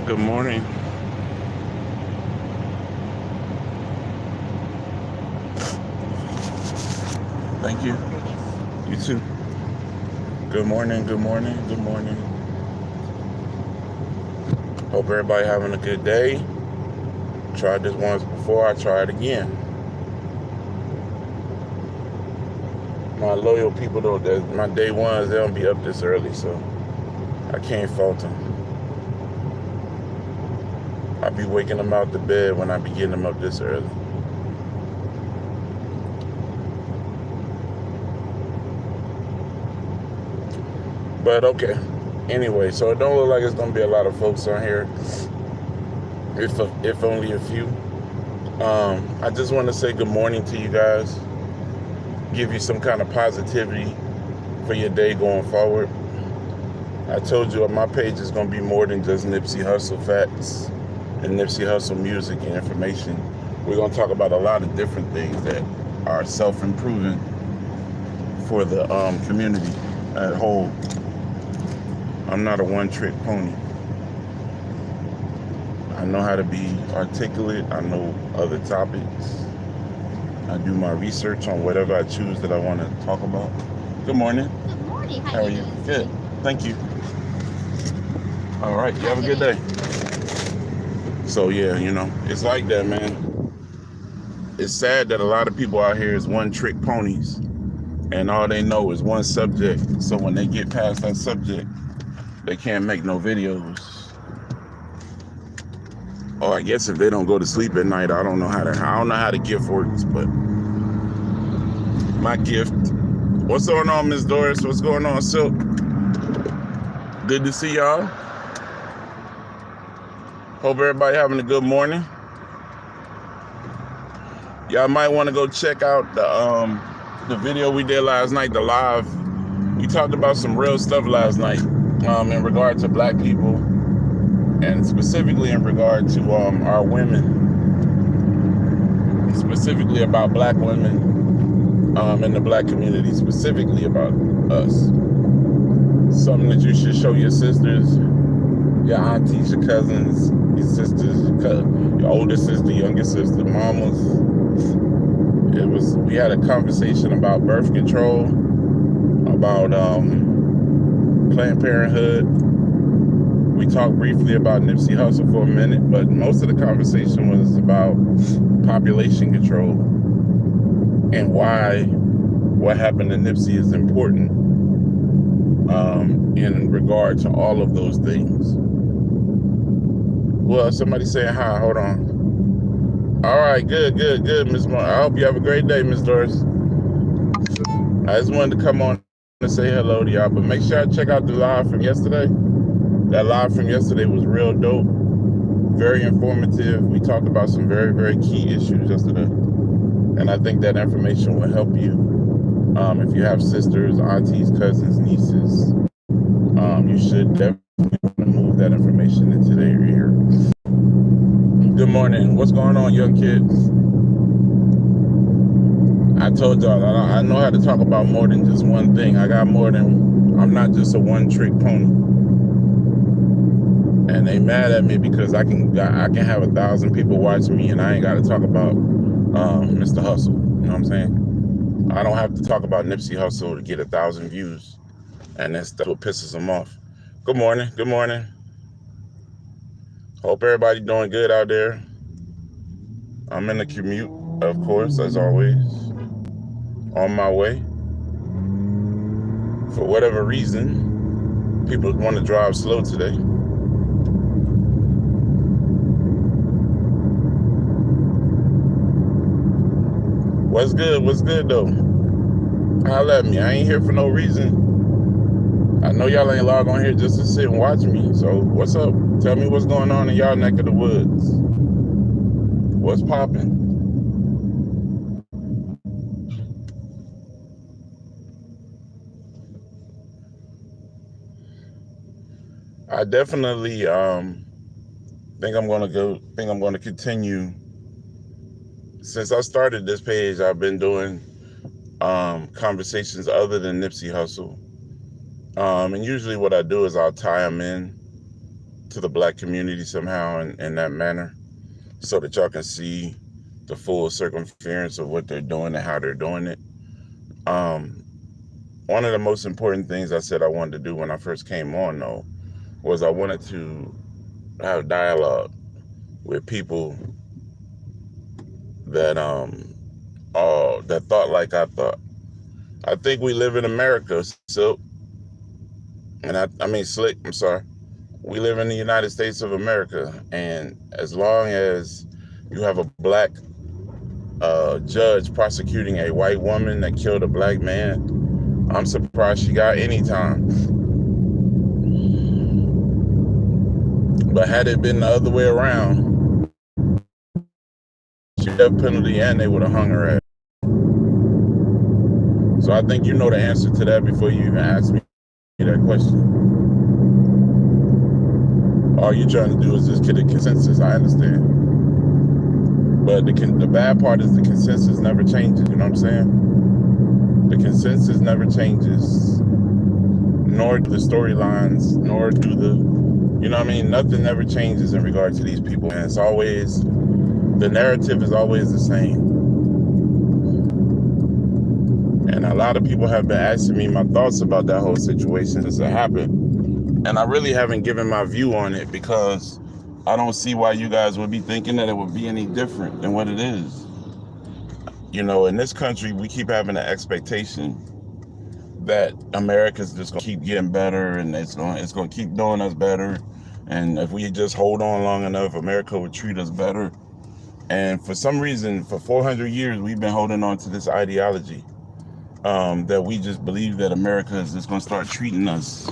Good morning. Thank you. You too. Good morning. Good morning. Good morning. Hope everybody having a good day. Tried this once before. I try it again. My loyal people though, my day ones, they don't be up this early, so I can't fault them. I be waking them out the bed when I be getting them up this early. But okay. Anyway, so it don't look like it's gonna be a lot of folks on here. If only a few. I just want to say good morning to you guys. Give you some kind of positivity for your day going forward. I told you my page is going to be more than just Nipsey Hussle facts and Nipsey Hussle music and information. We're going to talk about a lot of different things that are self-improving for the community at whole. I'm not a one-trick pony. I know how to be articulate. I know other topics. I do my research on whatever I choose that I want to talk about. Good morning. Good morning. How are you? Good. Thank you. All right. You have a good day. So yeah, it's like that, man. It's sad that a lot of people out here is one-trick ponies, and all they know is one subject. So when they get past that subject, they can't make no videos. Oh, I guess if they don't go to sleep at night, I don't know how the gift works, but my gift. What's going on, Miss Doris? What's going on, Silk? Good to see y'all. Hope everybody having a good morning. Y'all might want to go check out the video we did last night, the live. We talked about some real stuff last night in regard to black people, and specifically in regard to our women, specifically about black women in the black community, specifically about us. Something that you should show your sisters, your aunties, your cousins, your sisters, your older sister, younger sister, mamas. We had a conversation about birth control, about Planned Parenthood. We talked briefly about Nipsey Hussle for a minute, but most of the conversation was about population control and why what happened to Nipsey is important in regard to all of those things. Well, somebody saying hi. Hold on. All right, good, Miss Moore. I hope you have a great day, Miss Doris. I just wanted to come on and say hello to y'all, but make sure I check out the live from yesterday. That live from yesterday was real dope, very informative. We talked about some very, very key issues yesterday, and I think that information will help you. If you have sisters, aunties, cousins, nieces, you should definitely want to move that information into their ear. Good morning. What's going on, young kids? I told y'all I know how to talk about more than just one thing. I'm not just a one-trick pony. And they mad at me because I can have 1,000 people watch me and I ain't got to talk about Mr. Hussle. You know what I'm saying? I don't have to talk about Nipsey Hussle to get 1,000 views, and that's what pisses them off. Good morning. Good morning. Hope everybody doing good out there. I'm in the commute, of course, as always, on my way. For whatever reason, people want to drive slow today. What's good though? Holla at me. I ain't here for no reason. I know y'all ain't log on here just to sit and watch me. So what's up? Tell me what's going on in y'all neck of the woods. What's popping? I definitely think I'm gonna continue. Since I started this page, I've been doing conversations other than Nipsey Hussle. And usually what I do is I'll tie them in to the black community somehow in that manner, so that y'all can see the full circumference of what they're doing and how they're doing it. One of the most important things I said I wanted to do when I first came on, though, was I wanted to have dialogue with people that that thought like I thought. I think we live in America, so, and I mean Slick, I'm sorry. We live in the United States of America, and as long as you have a black judge prosecuting a white woman that killed a black man, I'm surprised she got any time. But had it been the other way around, she got a penalty and they would have hung her ass. So I think you know the answer to that before you even ask me that question. All you're trying to do is just get a consensus, I understand. But the bad part is the consensus never changes, you know what I'm saying? The consensus never changes, nor do the storylines, nor do the, you know what I mean? Nothing ever changes in regard to these people. And it's always, the narrative is always the same. And a lot of people have been asking me my thoughts about that whole situation since it happened. And I really haven't given my view on it because I don't see why you guys would be thinking that it would be any different than what it is. You know, in this country, we keep having an expectation that America's just gonna keep getting better and it's gonna keep doing us better. And if we just hold on long enough, America would treat us better. And for some reason, for 400 years, we've been holding on to this ideology that we just believe that America is just gonna start treating us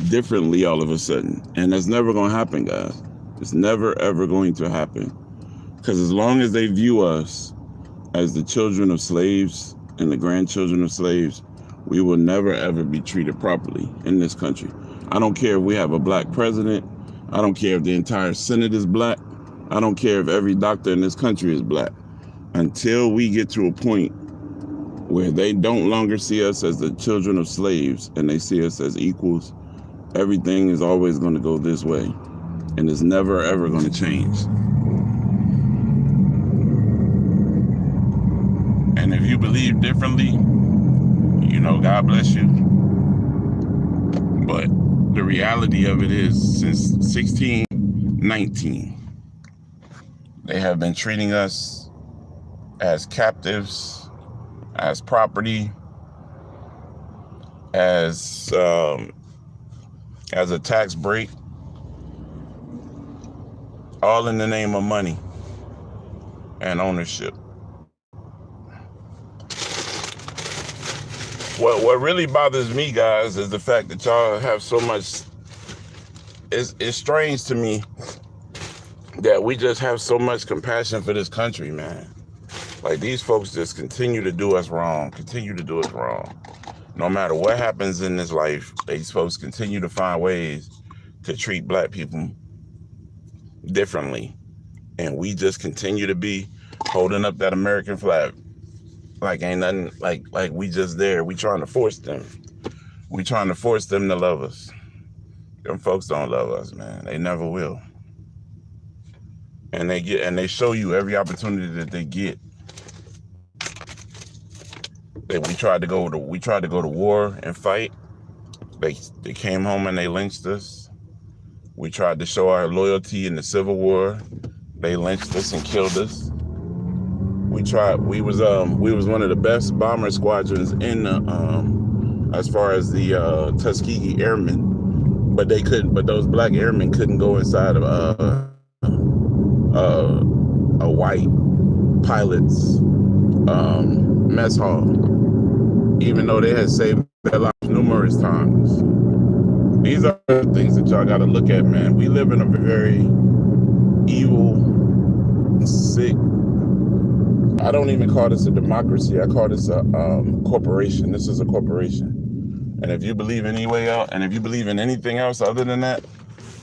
differently all of a sudden. And that's never gonna happen, guys. It's never ever going to happen. Because as long as they view us as the children of slaves and the grandchildren of slaves, we will never ever be treated properly in this country. I don't care if we have a black president. I don't care if the entire Senate is black. I don't care if every doctor in this country is black. Until we get to a point where they don't longer see us as the children of slaves and they see us as equals, everything is always going to go this way. And it's never ever going to change. And if you believe differently, you know, God bless you. But the reality of it is, since 1619, they have been treating us as captives, as property, as a tax break, all in the name of money and ownership. What really bothers me, guys, is the fact that y'all have so much. It's strange to me that we just have so much compassion for this country, man. Like, these folks just continue to do us wrong, No matter what happens in this life, these folks continue to find ways to treat black people differently. And we just continue to be holding up that American flag. Like ain't nothing, like we just there. We trying to force them. We trying to force them to love us. Them folks don't love us, man. They never will. And they show you every opportunity that they get. We tried to go to war and fight. They came home and they lynched us. We tried to show our loyalty in the Civil War. They lynched us and killed us. We was one of the best bomber squadrons in the as far as the Tuskegee Airmen, but those black airmen couldn't go inside of a white pilot's mess hall, even though they had saved their lives numerous times. These are the things that y'all got to look at, man. We live in a very evil, sick, I don't even call this a democracy. I call this a corporation. This is a corporation. And if you believe and if you believe in anything else other than that,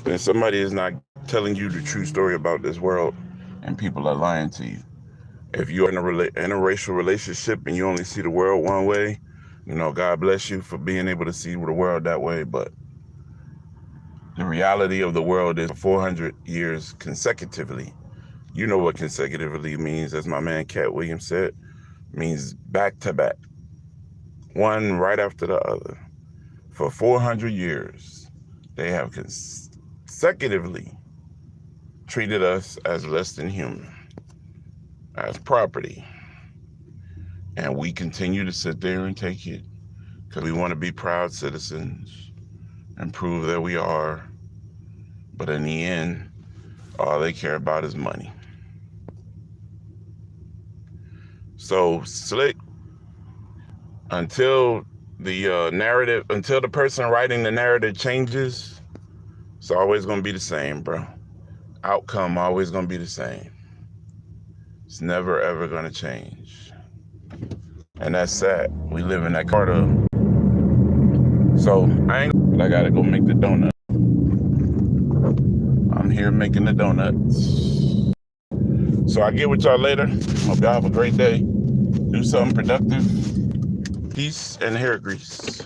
then somebody is not telling you the true story about this world, and people are lying to you. If you're in a interracial relationship and you only see the world one way, you know, God bless you for being able to see the world that way. But The reality of the world is 400 years consecutively. You know what consecutively means, as my man Cat Williams said, means back to back, one right after the other. For 400 years, they have consecutively treated us as less than human, as property. And we continue to sit there and take it because we want to be proud citizens and prove that we are. But in the end, all they care about is money. So Slick, until the narrative, until the person writing the narrative changes, it's always going to be the same, bro. Outcome always going to be the same. It's never, ever going to change. And that's sad. We live in that Carter. So I got to go make the donut. I'm here making the donuts. So I'll get with y'all later. Hope y'all have a great day. Do something productive. Peace and hair grease.